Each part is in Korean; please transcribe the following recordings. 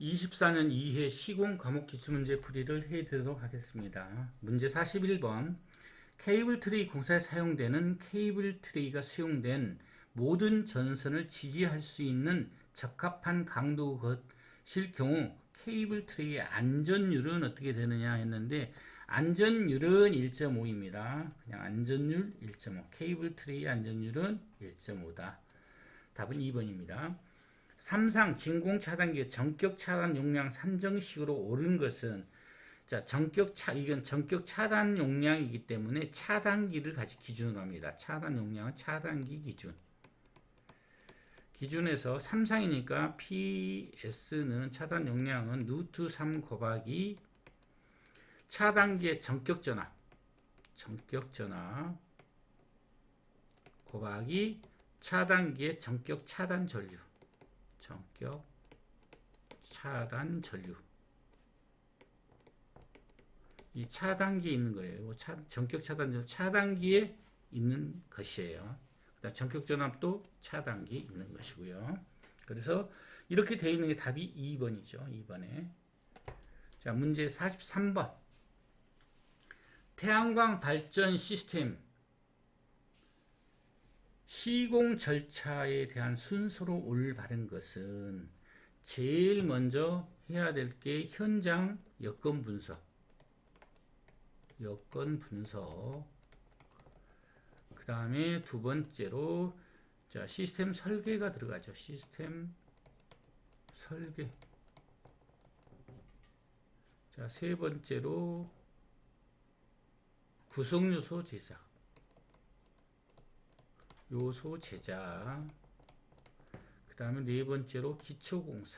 24년 2회 시공 과목 기출문제 풀이를 해드리도록 하겠습니다. 문제 41번 케이블 트레이 공사에 사용되는 케이블 트레이가 수용된 모든 전선을 지지할 수 있는 적합한 강도 것일 경우 케이블 트레이의 안전율은 어떻게 되느냐 했는데 안전율은 1.5입니다. 그냥 안전율 1.5. 케이블 트레이 안전율은 1.5다. 답은 2번입니다. 3상 진공 차단기의 전격 차단 용량 산정식으로 옳은 것은 자, 이건 전격 차단 용량이기 때문에 차단기를 같이 기준으로 합니다. 차단 용량은 차단기 기준에서 3상이니까 PS는 차단 용량은 루트 3 곱하기 차단기의 전격 전압 곱하기 차단기의 전격 차단 전류 이 차단기에 있는 거예요. 전격 차단 차단기에 있는 것이에요. 그다음 전격 전압도 차단기에 있는 것이고요. 그래서 이렇게 되어 있는 게 답이 2번이죠. 2번에. 자, 문제 43번. 태양광 발전 시스템 시공 절차에 대한 순서로 올바른 것은 제일 먼저 해야 될 게 현장 여건 분석. 그 다음에 두 번째로 자, 시스템 설계가 들어가죠. 시스템 설계. 자, 세 번째로 구성 요소 제작. 그 다음에 네 번째로 기초공사.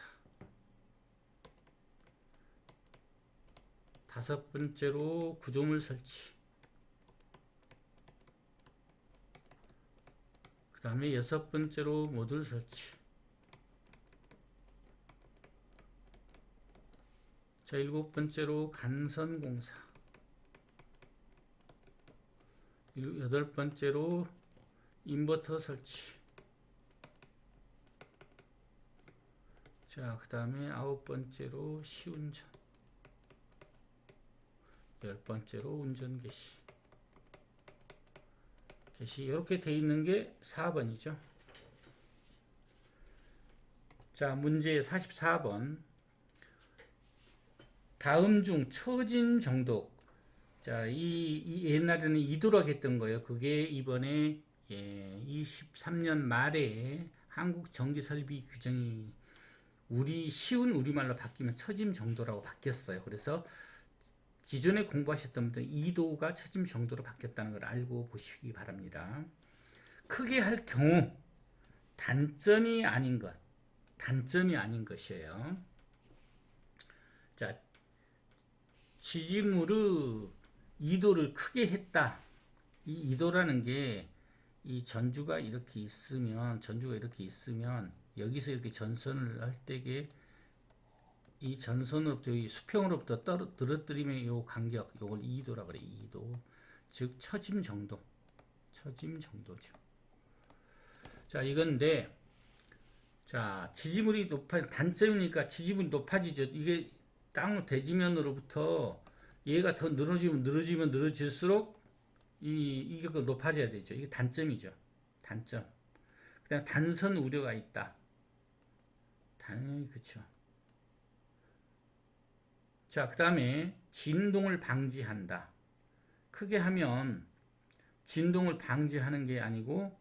다섯 번째로 구조물 설치. 그 다음에 여섯 번째로 모듈 설치. 자, 일곱 번째로 간선 공사. 여덟 번째로 인버터 설치. 자, 그 다음에 아홉 번째로 시운전. 열 번째로 운전 개시. 이렇게 돼 있는 게 4번이죠. 자, 문제 44번. 다음 중 처짐 정도. 자, 이 옛날에는 이도라고 했던 거예요. 그게 이번에 23년 말에 한국 전기설비 규정이 쉬운 우리말로 바뀌면 처짐 정도라고 바뀌었어요. 그래서 기존에 공부하셨던 분들 2도가 처짐 정도로 바뀌었다는 걸 알고 보시기 바랍니다. 크게 할 경우 단점이 아닌 것이에요. 자, 지지물의 2도를 크게 했다. 이 2도라는 게 이 전주가 이렇게 있으면 여기서 이렇게 전선을 할 때에 이 전선으로부터 이 수평으로부터 떨어뜨리면 이 간격, 요걸 2도라고 그래. 2도. 즉 처짐 정도죠. 자, 이건데 자, 지지물이 단점이니까 지지물이 높아지죠. 이게 땅 대지면으로부터 얘가 더 늘어질수록 이게 높아져야 되죠. 이게 단점이죠. 단점. 그다음 단선 우려가 있다. 당연히 그렇죠. 자, 그 다음에 진동을 방지한다. 크게 하면 진동을 방지하는 게 아니고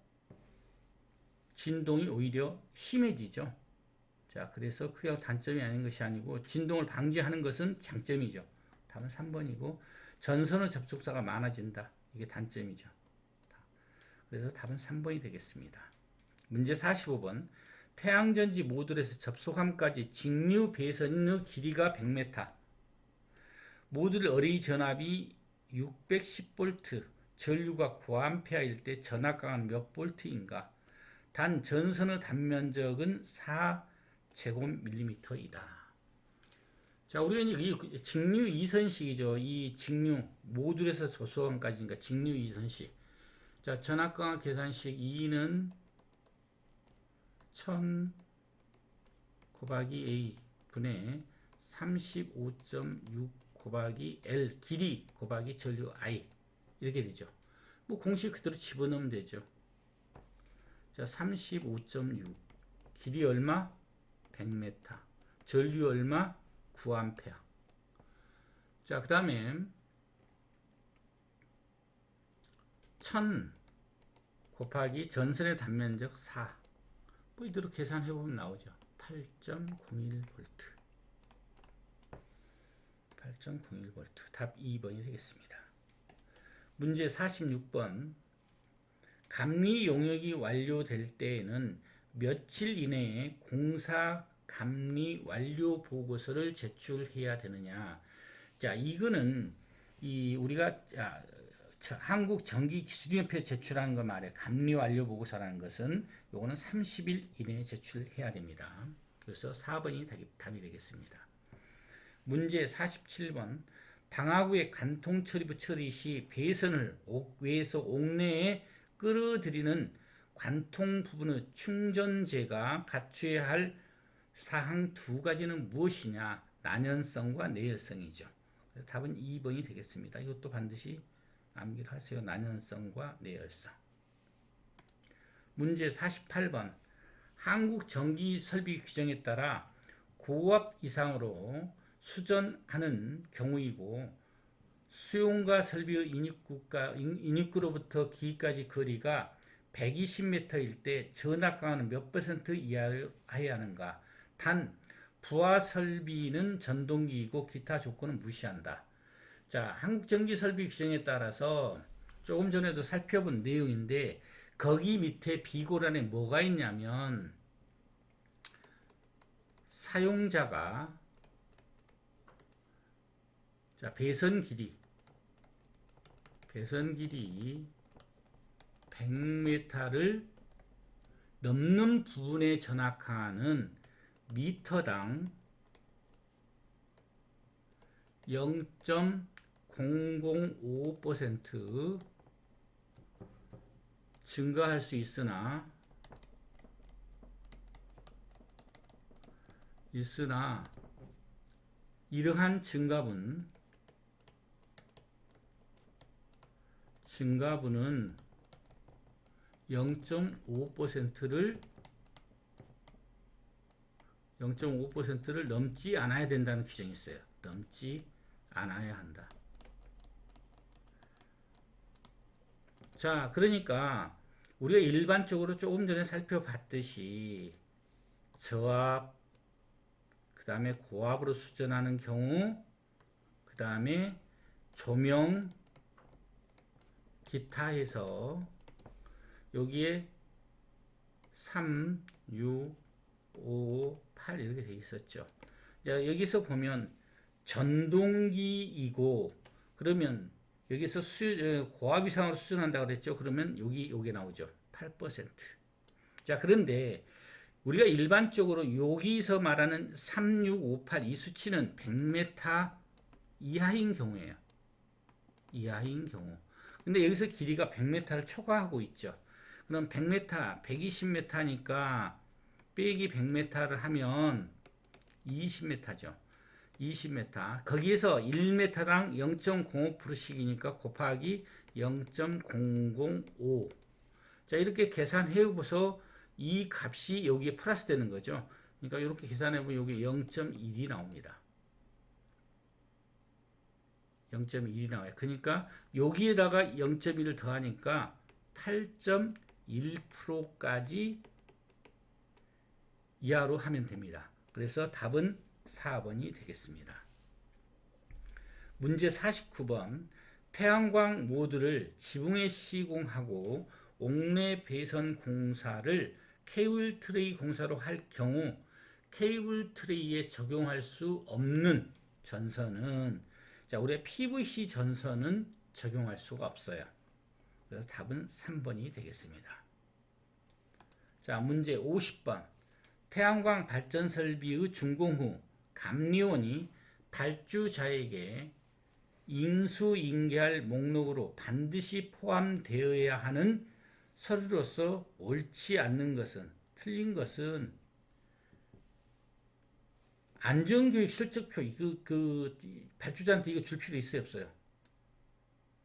진동이 오히려 심해지죠. 자, 그래서 크게 단점이 아닌 것이 아니고 진동을 방지하는 것은 장점이죠. 답은 3번이고 전선의 접촉사가 많아진다. 이게 단점이죠. 그래서 답은 3번이 되겠습니다. 문제 45번. 태양전지 모듈에서 접속함까지 직류 배선의 길이가 100m. 모듈 어레이 전압이 610V, 전류가 9A일 때 전압강은 몇 볼트인가? 단 전선의 단면적은 4제곱밀리미터이다. 자, 우리가 이 직류 이선식이죠. 이 직류 모듈에서 접속함까지니까 직류 이선식. 자, 전압강압 계산식 2는 1000 곱하기 A 분의 35.6 곱하기 L 길이 곱하기 전류 I 이렇게 되죠. 뭐 공식 그대로 집어넣으면 되죠. 자, 35.6 길이 얼마? 100m. 전류 얼마? 9A. 자, 그 다음에 1000 곱하기 전선의 단면적 4. 뭐 이대로 계산해 보면 나오죠. 8.01V. 8.01V. 답 2번이 되겠습니다. 문제 46번. 감리 용역이 완료될 때에는 며칠 이내에 공사 감리 완료 보고서를 제출해야 되느냐. 자, 이거는 우리가 한국전기기술위원회에 제출하는 거 말이에요. 감리 완료 보고서라는 것은 요거는 30일 이내에 제출해야 됩니다. 그래서 4번이 답이 되겠습니다. 문제 47번. 방화구의 관통처리부 처리 시 배선을 옥외에서 옥내에 끌어들이는 관통 부분의 충전재가 갖춰야 할 사항 두 가지는 무엇이냐? 난연성과 내열성이죠. 그래서 답은 2번이 되겠습니다. 이것도 반드시 암기를 하세요. 난연성과 내열성. 문제 48번. 한국전기설비 규정에 따라 고압 이상으로 수전하는 경우이고 수용과 설비의 인입구로부터 기까지 거리가 120m일 때 전압강하는 몇 % 이하로 해야 하는가? 단 부하 설비는 전동기이고 기타 조건은 무시한다. 자, 한국전기설비 규정에 따라서 조금 전에도 살펴본 내용인데 거기 밑에 비고란에 뭐가 있냐면 사용자가 자, 배선 길이 100m를 넘는 부분에 전압하는 미터당 0.005% 증가할 수 있으나 이러한 증가분은 0.5%를 넘지 않아야 된다는 규정이 있어요. 넘지 않아야 한다. 자, 그러니까 우리가 일반적으로 조금 전에 살펴봤듯이 저압, 그 다음에 고압으로 수전하는 경우, 그 다음에 조명, 기타 해서 여기에 3, 6, 5, 8 이렇게 돼 있었죠. 자, 여기서 보면 전동기이고 그러면 여기서 고압 이상으로 수준한다고 그랬죠. 그러면 요게 나오죠. 8%. 자, 그런데 우리가 일반적으로 여기서 말하는 3, 6, 5, 8 이 수치는 100m 이하인 경우예요. 이하인 경우. 근데 여기서 길이가 100m를 초과하고 있죠. 그럼 100m, 120m니까 빼기 100m를 하면 20m죠. 20m. 거기에서 1m당 0.05%씩이니까 곱하기 0.005. 자, 이렇게 계산해보서 이 값이 여기에 플러스 되는 거죠. 그러니까 이렇게 계산해보면 여기 0.1이 나옵니다. 0.1이 나와요. 그러니까 여기에다가 0.1을 더하니까 8.1%까지 이하로 하면 됩니다. 그래서 답은 4번이 되겠습니다. 문제 49번. 태양광 모듈을 지붕에 시공하고 옥내 배선 공사를 케이블 트레이 공사로 할 경우 케이블 트레이에 적용할 수 없는 전선은 자, 우리가 PVC 전선은 적용할 수가 없어요. 그래서 답은 3번이 되겠습니다. 자, 문제 50번. 태양광 발전 설비의 준공 후 감리원이 발주자에게 인수인계할 목록으로 반드시 포함되어야 하는 서류로서 옳지 않는 것은, 틀린 것은 안전교육 실적표 그 발주자한테 이거 줄 필요 있어요, 없어요?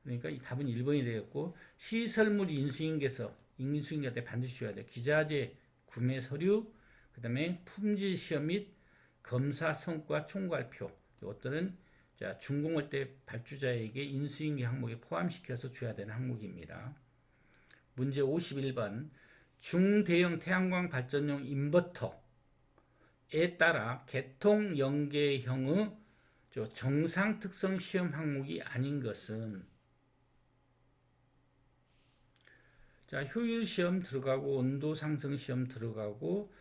그러니까 이 답은 1번이 되겠고, 시설물 인수인계한테 반드시 줘야 돼. 기자재 구매 서류, 그 다음에 품질 시험 및 검사 성과 총괄표. 이것들은 자, 준공할 때 발주자에게 인수인계 항목에 포함시켜서 줘야 되는 항목입니다. 문제 51번. 중대형 태양광 발전용 인버터에 따라 개통 연계형의 정상 특성 시험 항목이 아닌 것은, 자, 효율 시험 들어가고 온도 상승 시험 들어가고,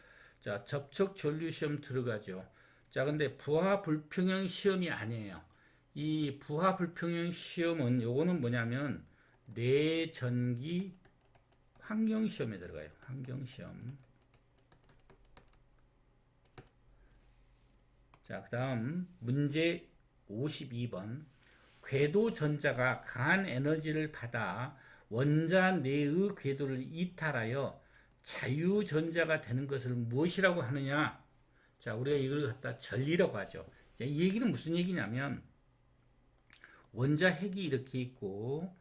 자, 접촉 전류 시험 들어가죠. 자, 근데 부하 불평형 시험이 아니에요. 이 부하 불평형 시험은 요거는 뭐냐면 내전기 환경 시험에 들어가요. 환경 시험. 자, 그다음 문제 52번. 궤도 전자가 강한 에너지를 받아 원자 내의 궤도를 이탈하여 자유전자가 되는 것을 무엇이라고 하느냐? 자, 우리가 이걸 갖다 전리라고 하죠. 자, 이 얘기는 무슨 얘기냐면, 원자 핵이 이렇게 있고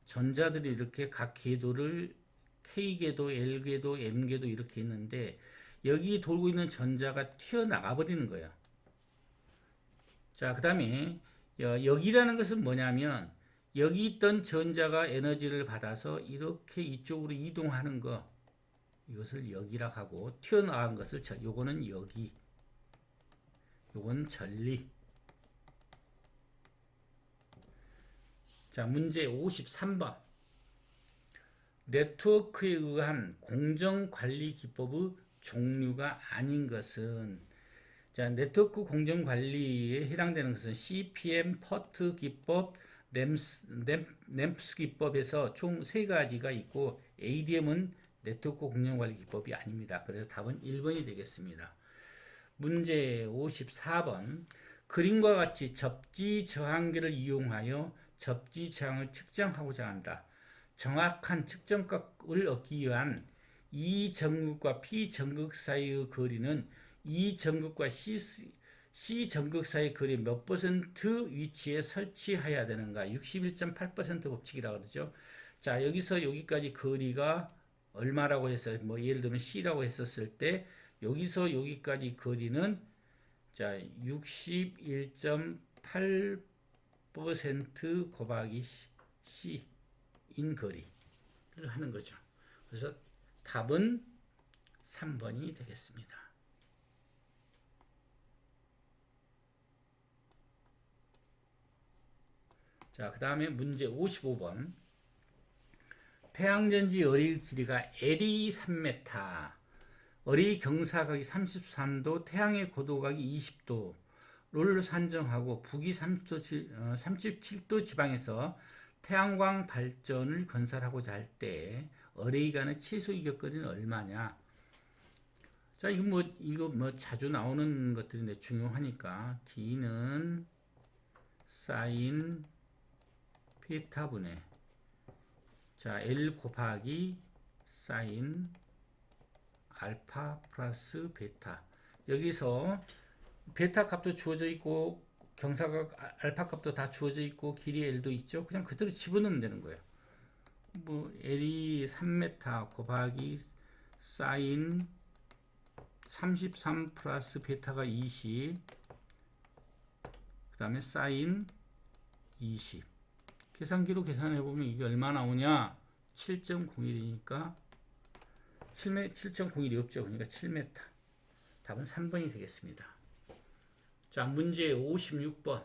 전자들이 이렇게 각 궤도를 K궤도, L궤도, M궤도 이렇게 있는데, 여기 돌고 있는 전자가 튀어나가 버리는 거예요. 자, 그 다음에 여기라는 것은 뭐냐면, 여기 있던 전자가 에너지를 받아서 이렇게 이쪽으로 이동하는 거, 이것을 여기라 하고, 튀어나간 것을 요거는 여기, 요건 전리. 자, 문제 53번. 네트워크에 의한 공정관리 기법의 종류가 아닌 것은, 자, 네트워크 공정관리에 해당되는 것은 CPM, 퍼트 기법, 램프스 기법에서 총 3가지가 있고, ADM은 네트워크 공정관리 기법이 아닙니다. 그래서 답은 1번이 되겠습니다. 문제 54번. 그림과 같이 접지 저항계를 이용하여 접지 저항을 측정하고자 한다. 정확한 측정값을 얻기 위한 E 전극과 P 전극 사이의 거리는 E 전극과 C 전극 사이의 거리 몇 퍼센트 위치에 설치해야 되는가? 61.8% 법칙이라고 그러죠. 자, 여기서 여기까지 거리가 얼마라고 해서, 뭐 예를 들면 C라고 했었을 때, 여기서 여기까지 거리는 자, 61.8% 곱하기 C인 거리를 하는 거죠. 그래서 답은 3번이 되겠습니다. 자, 그 다음에 문제 55번. 태양전지 어리 길이가 L이 3m, 어리 경사각이 33도, 태양의 고도각이 20도를 산정하고 북위 37도 지방에서 태양광 발전을 건설하고자 할 때 어레이간의 최소 이격거리는 얼마냐? 자, 이거 뭐 자주 나오는 것들인데 중요하니까, D는 사인 베타분의, 자, L 곱하기 사인 알파 플러스 베타. 여기서 베타 값도 주어져 있고 경사각 알파 값도 다 주어져 있고 길이 L도 있죠. 그냥 그대로 집어넣으면 되는 거예요. 뭐 L이 3m 곱하기 사인 33 플러스 베타가 20, 그 다음에 사인 20. 계산기로 계산해 보면 이게 얼마 나오냐? 7.01이니까 7.01이 없죠. 그러니까 7m. 답은 3번이 되겠습니다. 자, 문제 56번.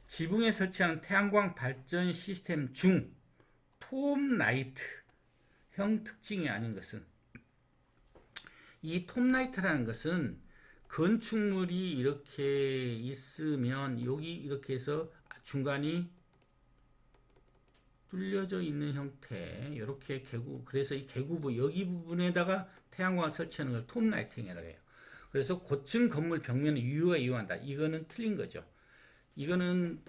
지붕에 설치한 태양광 발전 시스템 중 톱라이트 형 특징이 아닌 것은, 이 톱라이트라는 것은 건축물이 이렇게 있으면 여기 이렇게 해서 중간이 뚫려져 있는 형태, 이렇게 개구, 그래서 이 개구부 여기 부분에다가 태양광을 설치하는 걸 톱라이팅이라고 해요. 그래서 고층 건물 벽면에 유효가 이용한다. 이거는 틀린 거죠. 이거는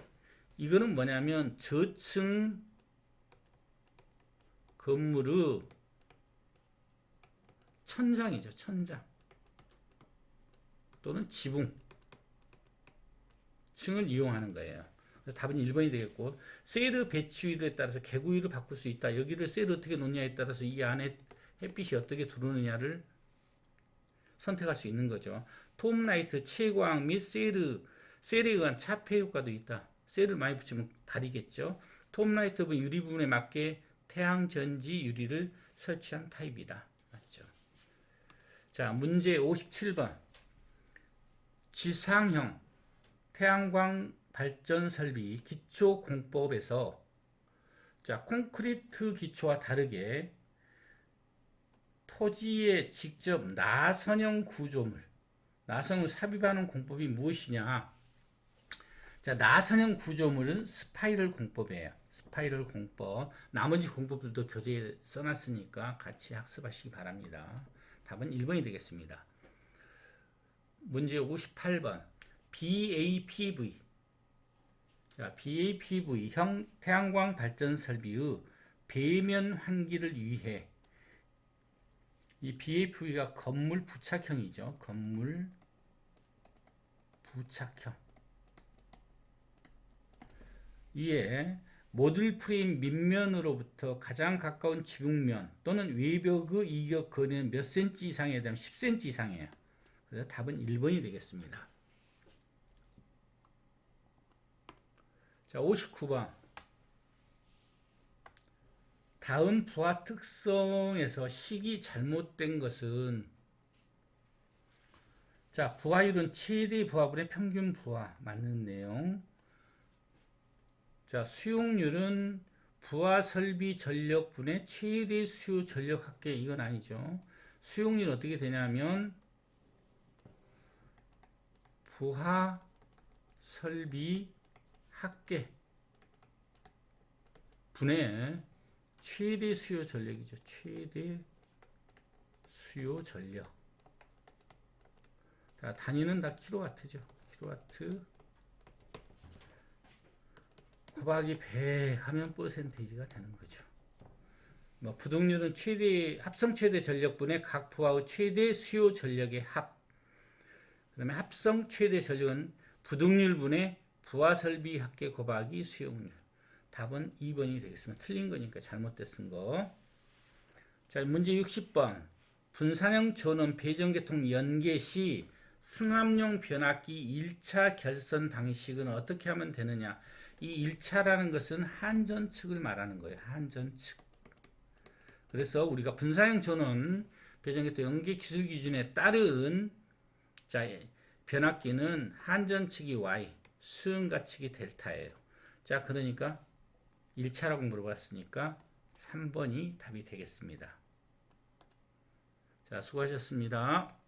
뭐냐면 저층 건물의 천장이죠. 천장. 또는 지붕 층을 이용하는 거예요. 답은 1번이 되겠고, 셀의 배치율에 따라서 개구율을 바꿀 수 있다. 여기를 셀을 어떻게 놓냐에 따라서 이 안에 햇빛이 어떻게 들어오느냐를 선택할 수 있는 거죠. 톰라이트, 채광 및 셀에 의한 차폐 효과도 있다. 셀을 많이 붙이면 가리겠죠. 톰라이트 부분 유리 부분에 맞게 태양 전지 유리를 설치한 타입이다. 맞죠? 자, 문제 57번. 지상형 태양광 발전 설비 기초 공법에서 자, 콘크리트 기초와 다르게 토지에 직접 나선형 구조물, 나선을 삽입하는 공법이 무엇이냐? 자, 나선형 구조물은 스파이럴 공법이에요. 스파이럴 공법. 나머지 공법들도 교재에 써놨으니까 같이 학습하시기 바랍니다. 답은 1번이 되겠습니다. 문제 58번. BAPV. 자, BAPV형 태양광 발전 설비의 배면 환기를 위해 이 BAPV가 건물 부착형이죠. 건물 부착형. 이에 모듈 프레임 밑면으로부터 가장 가까운 지붕면 또는 외벽의 이격 거리는 몇 cm 이상에 대한 10cm 이상이에요. 그래서 답은 1번이 되겠습니다. 자, 59번. 다음 부하 특성에서 식이 잘못된 것은 자, 부하율은 최대 부하분의 평균 부하 맞는 내용. 자, 수용률은 부하 설비 전력분의 최대 수요 전력 합계. 이건 아니죠. 수용률은 어떻게 되냐면 부하 설비 합계 분의 최대 수요 전력이죠. 최대 수요 전력. 자, 단위는 다 킬로와트죠. 킬로와트 곱하기 100 하면 퍼센테이지가 되는 거죠. 뭐 부동률은 합성 최대 전력분의 각 부하의 최대 수요 전력의 합. 그다음에 합성 최대 전력은 부동률분의 부하 설비 합계 곱하기 수용률. 답은 2번이 되겠습니다. 틀린 거니까 잘못된 쓴 거. 자, 문제 60번. 분산형 전원 배전계통 연계 시 승합용 변압기 1차 결선 방식은 어떻게 하면 되느냐? 이 1차라는 것은 한전 측을 말하는 거예요. 한전 측. 그래서 우리가 분산형 전원 배전계통 연계 기술 기준에 따른 자, 변압기는 한전 측이 Y, 수은가 측이 델타예요. 자, 그러니까 1차라고 물어봤으니까 3번이 답이 되겠습니다. 자, 수고하셨습니다.